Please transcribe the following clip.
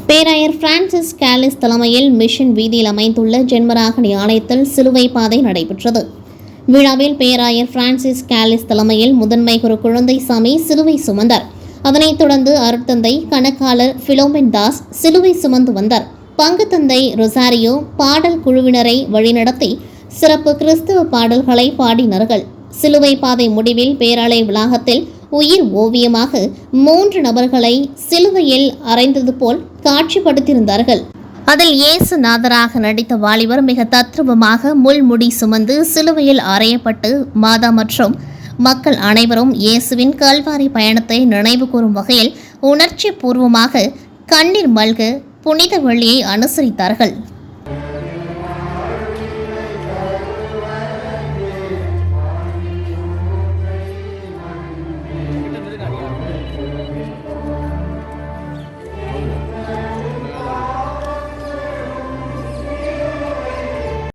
பேராயர் Francis Kallis தலைமையில் mission வீதியில் அமைந்துள்ள ஜென்மராகனி ஆலயத்தில் சிலுவை பாதை நடைபெற்றது. விழாவில் பேராயர் பிரான்சிஸ் காலிஸ் தலைமையில் முதன்மை குரு குழந்தைசாமி சிலுவை சுமந்தார். அதனைத் தொடர்ந்து அருட்தந்தை கணக்காளர் பிலோமின் தாஸ் சிலுவை சுமந்து வந்தார். பங்குத்தந்தை ரொசாரியோ பாடல் குழுவினரை வழிநடத்தி சிறப்பு கிறிஸ்தவ பாடல்களை பாடினார்கள். சிலுவை பாதை முடிவில் பேராலய வளாகத்தில் உயிர் ஓவியமாக 3 நபர்களை சிலுவையில் அறைந்தது போல் காட்சிப்படுத்தியிருந்தார்கள். அதில் இயேசு நாதராக நடித்த வாலிபர் மிக தத்ரூபமாக முள்முடி சுமந்து சிலுவையில் அறையப்பட்டு மாதா மற்றும் மக்கள் அனைவரும் இயேசுவின் கல்வாரி பயணத்தை நினைவு கூறும் வகையில் உணர்ச்சி பூர்வமாக கண்ணீர் மல்க புனித வெள்ளியை அனுசரித்தார்கள்.